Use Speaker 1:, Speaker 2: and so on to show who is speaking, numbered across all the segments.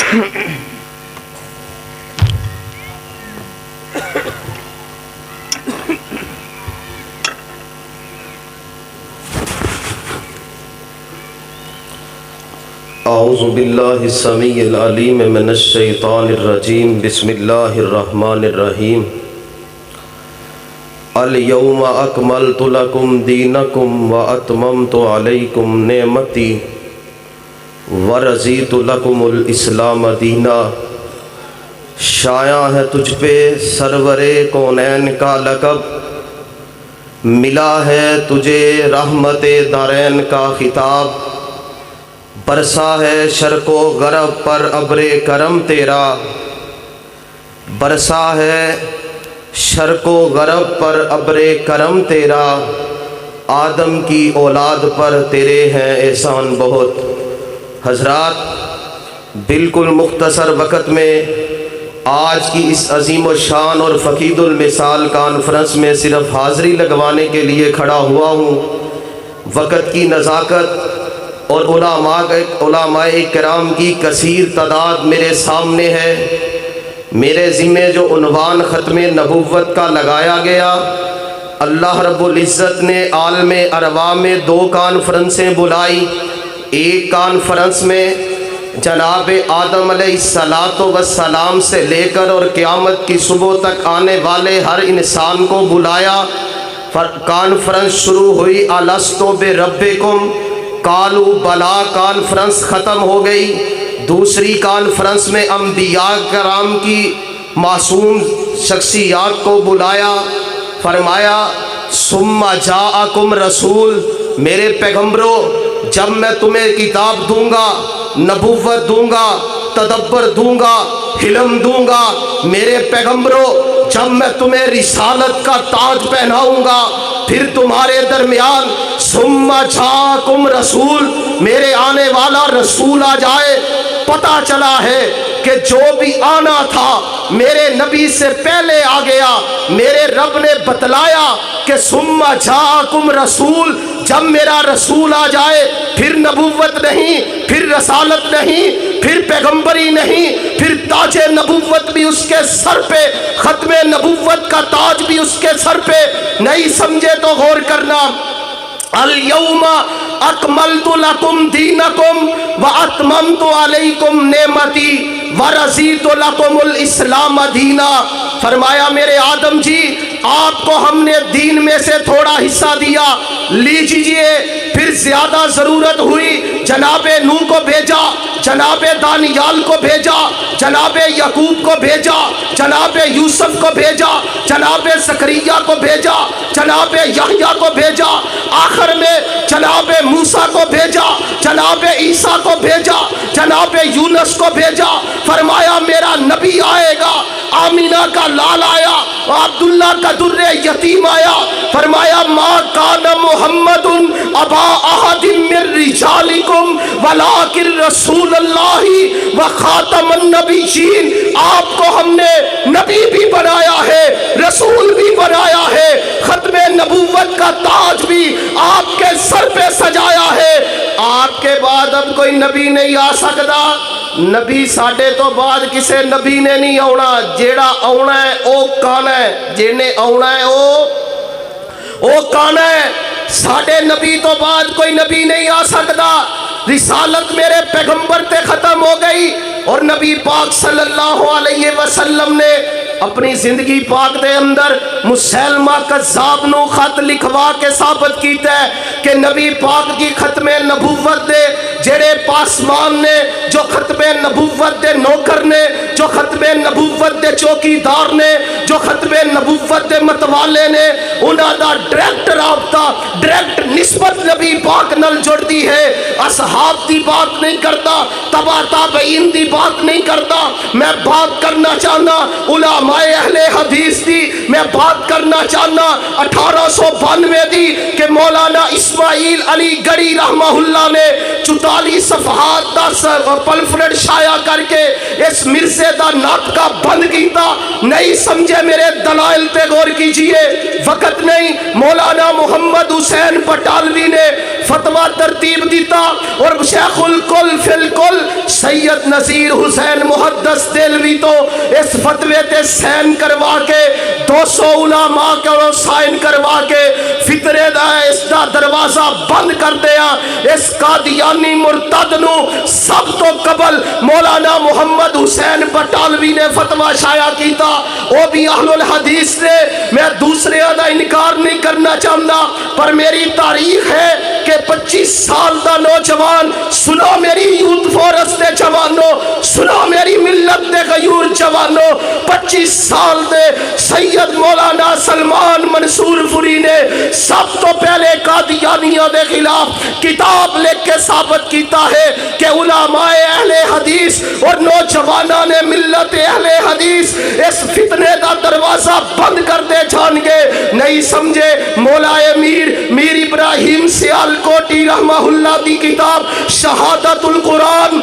Speaker 1: اعوذ باللہ السمیع العلیم من الشیطان الرجیم بسم اللہ الرحمن الرحیم الیوم اکملت لکم دینکم واتممت علیکم نعمتی ورضیت لکم الاسلام دینا۔ شایع ہے تجھ پہ سرور کونین کا لقب، ملا ہے تجھے رحمت دارین کا خطاب، برسا ہے شرق و غرب پر ابر کرم تیرا، برسا ہے شرق و غرب پر ابر کرم تیرا، آدم کی اولاد پر تیرے ہیں احسان بہت۔ حضرات، بالکل مختصر وقت میں آج کی اس عظیم و شان اور فقید المثال کانفرنس میں صرف حاضری لگوانے کے لیے کھڑا ہوا ہوں۔ وقت کی نزاکت اور علماء کرام کی کثیر تعداد میرے سامنے ہے۔ میرے ذمہ جو عنوان ختم نبوت کا لگایا گیا، اللہ رب العزت نے عالم ارواح میں 2 کانفرنسیں بلائی۔ ایک کانفرنس میں جناب آدم علیہ السلام سے لے کر اور قیامت کی صبح تک آنے والے ہر انسان کو بلایا۔ کانفرنس شروع ہوئی الستو بربکم قالوا بلا، کانفرنس ختم ہو گئی۔ دوسری کانفرنس میں انبیاء کرام کی معصوم شخصیات کو بلایا، فرمایا ثم جاءکم رسول، میرے پیغمبروں جب میں تمہیں کتاب دوں گا، نبوت دوں گا، تدبر دوں گا، علم دوں گا، میرے پیغمبروں جب میں تمہیں رسالت کا تاج پہناؤں گا، پھر تمہارے درمیان ثم جاءکم رسول، میرے آنے والا رسول آ جائے۔ پتہ چلا ہے کہ جو بھی آنا تھا میرے نبی سے پہلے آ گیا۔ میرے رب نے بتلایا کہ ثم جاءکم رسول، جب میرا رسول آ جائے پھر نبوت نہیں، پھر رسالت نہیں، پھر پیغمبری نہیں، پھر تاج نبوت بھی اس کے سر پہ، ختم نبوت کا تاج بھی اس کے سر پہ۔ نہیں سمجھے تو غور کرنا۔ الیوم اکملت لکم دینکم واتممت علیکم نعمتی ورضیت لکم الاسلام دینا۔ فرمایا میرے آدم جی، آپ کو ہم نے دین میں سے تھوڑا حصہ دیا، لیجئے۔ پھر زیادہ ضرورت ہوئی، جناب نوح کو بھیجا، جناب دانیال کو بھیجا، جناب یعقوب کو بھیجا، جناب یوسف کو بھیجا، جناب زکریا کو بھیجا، جناب یحییٰ کو بھیجا، آخر میں جناب موسیٰ کو بھیجا، جناب عیسیٰ کو بھیجا، جناب یونس کو بھیجا۔ فرمایا میرا نبی آئے گا، آمینہ کا لال آیا، عبداللہ کا در یتیم آیا۔ فرمایا ما کان محمد ابا احد من رجالکم ولکن رسول اللہ وخاتم النبیین۔ آپ کو ہم نے نبی بھی بنایا ہے، رسول بھی بنایا ہے، ختم نبوت کا تاج بھی آپ کے سر پہ سجایا ہے۔ آپ کے بعد اب کوئی نبی نہیں آ سکتا۔ نبی ساڈے تو بعد کسے نبی نے نہیں آنا، جیڑا آنا ہے او کانا ہے، جینے آنا ہے او کانا ہے۔ ساڈے نبی تو بعد کوئی نبی نہیں آ سکتا۔ رسالت میرے پیغمبر تے ختم ہو گئی، اور نبی پاک صلی اللہ علیہ وسلم نے اپنی زندگی پاک دے اندر مسلمہ کذاب نو خط لکھوا کے ثابت کیتا ہے کہ نبی پاک کی ختم نبوت دے جڑے پاسمان نے، جو ختم نبوت دے نوکر نے، جو ختم نبوت دے چوکیدار نے، جو ختم نبوت دے متوالے نے، انہاں دا ڈائریکٹ رابطہ، ڈائریکٹ نسبت نبی پاک نال جڑتی ہے۔ اصحاب دی بات نہیں کرتا، تبع تابعین دی بات نہیں کرتا، میں بات کرنا چاہنا علماء اہل حدیث دی، میں بات کرنا چاہنا 1892 دی کہ مولانا اسماعیل علی گڑھی رحمہ اللہ نے 44 صفحات دا پمفلٹ شائع کر کے اس مرزے دا ناطقہ بند کیتا۔ نہیں سمجھے میرے دلائل پہ غور کیجئے، وقت نہیں۔ مولانا محمد حسین بٹالوی نے فتویٰ ترتیب دیتا، اور شیخ الکل فی الکل سید سید نذیر حسین محدث دہلوی تو اس فتوے تے سین کروا کے 200 علماء کو سائن کروا کے فطرے دا اس دا دروازہ بند کر دیا. اس قادیانی مرتد نو سب تو قبل مولانا محمد حسین بٹالوی نے فتوہ شائع کیتا. وہ بھی اہل الحدیث نے. میں دوسرے دا انکار نہیں کرنا چاہتا پر میری تاریخ ہے کہ 25 سال دا نوجوان سنو میری یوتھ فورس دے جوانوں, سنو میری ملت دے غیور جوانوں, 25 سال دے سید مولانا سلمان منصور فری نے سب تو پہلے قادیانیوں دے خلاف کتاب لکھ کے ثابت کیتا ہے کہ علماء اہل حدیث اور نوجوانوں نے ملت اہل حدیث اس فتنے دا دروازہ بند کر دے جان گے. نہیں سمجھے مولا میر ابراہیم سیال کوٹی رحمہ اللہ دی کتاب شہادت القرآن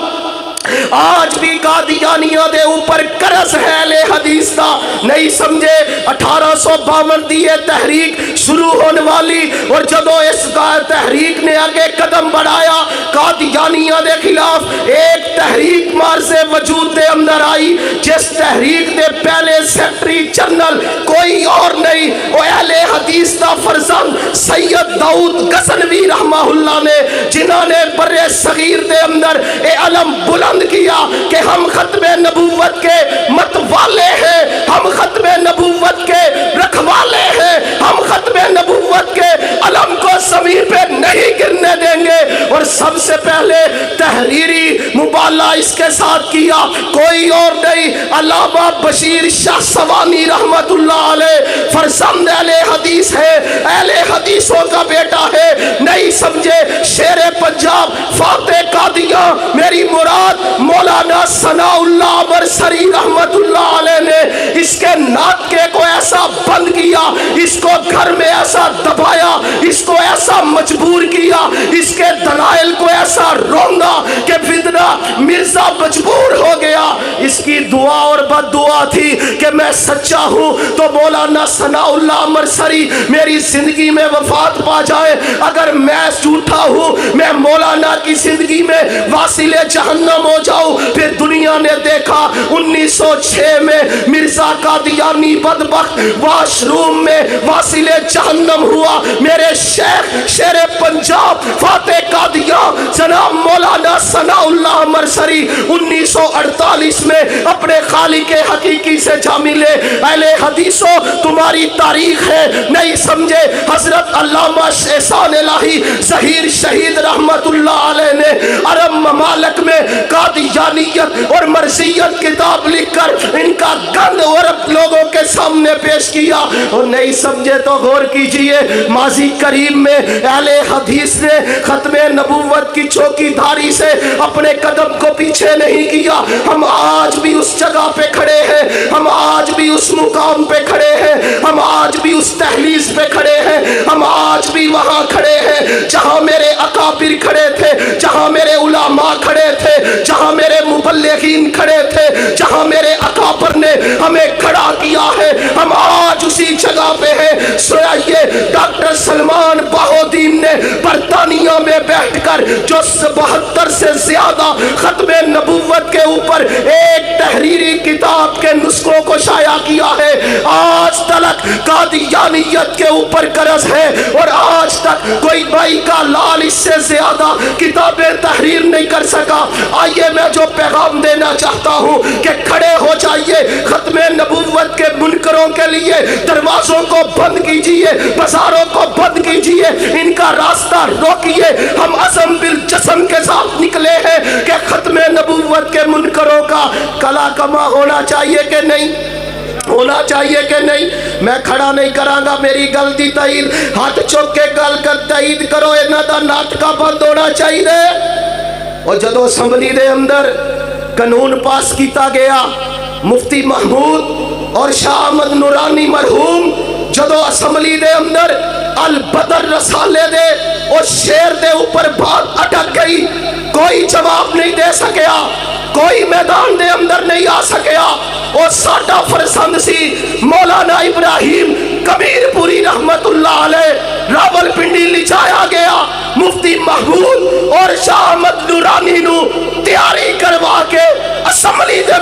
Speaker 1: آج بھی قادیانیوں دے اوپر قرض ہے اہل حدیث دا. نہیں سمجھے 1852 دی یہ تحریک شروع ہونے والی اور جدو اس تحریک نے آگے قدم بڑھایا قادیانیوں دے خلاف ایک تحریک مارز وجود دے اندر آئی جس تحریک دے پہلے سیکٹری جنرل کوئی اور نہیں وہ اہل حدیث دا فرزند سید داؤد غزنوی رحمہ اللہ نے, جنہوں نے بر صغیر دے اندر اے علم بلند کیا کہ ہم ختم نبوت کے متوالے ہیں, ہم ختم نبوت کے رکھوالے ہیں, ہم ختم نبوت کے علم کو زمین پہ نہیں گرنے دیں گے. اور سب سے پہلے تحریری مبالغہ اس کے ساتھ کیا کوئی اور نہیں, علامہ بشیر شاہ سوانی رحمت اللہ علیہ فرزند اہل حدیث ہے, اہل حدیثوں کا بیٹا ہے. نہیں سمجھے شیر پنجاب فاتح قادیاں میری مراد مولانا ثناء اللہ مرسری رحمت اللہ علیہ نے اس کے ناطقے کو ایسا بند کیا, اس کو گھر میں ایسا دبایا, اس کو ایسا مجبور کیا, اس کے دلائل کو ایسا روندا کہ فتنہ مرزا مجبور ہو گیا. اس کی دعا اور بد دعا تھی کہ میں سچا ہوں تو مولانا ثناء اللہ مرسری میری زندگی میں وفات پا جائے, اگر میں جھوٹا ہوں میں مولانا کی زندگی میں واصل جہنم ہو جاؤں. پھر دنیا نے دیکھا 1906 میں مرزا قادیانی بدبخت واش روم میں واصل جہنم ہوا. میرے شیخ شیر پنجاب فاتح قادیاں جناب مولانا ثناء اللہ مرسری 1948 میں اپنے خالق حقیقی سے جا ملے. اہل حدیثوں تمہاری تاریخ ہے نہیں سمجھے. حضرت علامہ احسان الہی ظہیر شہید رحمت اللہ علیہ نے عرب ممالک میں قادیانیت اور مرضیت کتاب لکھ کر ان کا گند عرب لوگوں کے سامنے پیش کیا. اور نہیں سمجھے تو غور کیجئے ماضی قریب میں اہل حدیث نے ختم نبوت کی چوکی دھاری سے اپنے قدم کو پیچھے نہیں کیا. ہم آج بھی اس جگہ پہ کھڑے ہیں, ہم آج بھی اس مقام پہ کھڑے ہیں, ہم آج بھی اس تحلیز پہ کھڑے ہیں, ہم آج بھی وہاں کھڑے ہیں جہاں میرے اکابر کھڑے تھے, جہاں میرے علماء کھڑے تھے, جہاں میرے مبلغین کھڑے تھے, جہاں میرے اکابر نے ہمیں کھڑا کیا ہے. ہم آج اسی جگہ پہ ہیں. سنائیے ڈاکٹر سلمان بہودین نے برطانیہ میں بیٹھ کر جو 72 سے زیادہ ختم نبوت کے اوپر ایک تحریری کتاب کے نسخوں کو شائع کیا ہے. آج تلک قادیانیت کے اوپر قرض ہے اور آج تک کوئی بھائی کا لال اس سے زیادہ کتابیں تحریر نہیں کر سکا. آئیے میں جو پیغام دینا چاہتا ہوں کہ کھڑے ہو جائیے, ختم نبوت کے منکروں کے لیے دروازوں کو بند کیجئے, بازاروں کو بند کیجئے, ان کا راستہ روکیے. ہم عزم بالجسم کے ساتھ نکلے ہیں کہ ختم نبوت کے منکروں کا کلا کما ہونا چاہیے کہ نہیں, ہونا چاہیے کہ نہیں. میں کھڑا نہیں کراں گا میری گل دی تائید, ہاتھ چوک کے گل کر تائید کرو انہاں دا ناٹکا بند ہونا چاہیے. اور جدو اسمبلی دے اندر قانون پاس کیتا گیا مفتی محمود اور شاہ احمد نورانی مرحوم جدو اسمبلی دے اندر البدر رسالے دے اور شیر دے اوپر بات اٹک گئی, کوئی جواب نہیں دے سکیا, کوئی میدان دے اندر نہیں آ سکیا. اور ساڈا فرزند سی مولانا ابراہیم کبیر پوری رحمت اللہ علیہ راول پنڈی لے جایا گیا. مفتی محمود اور شاہ احمد نورانی نو تیاری کروا کے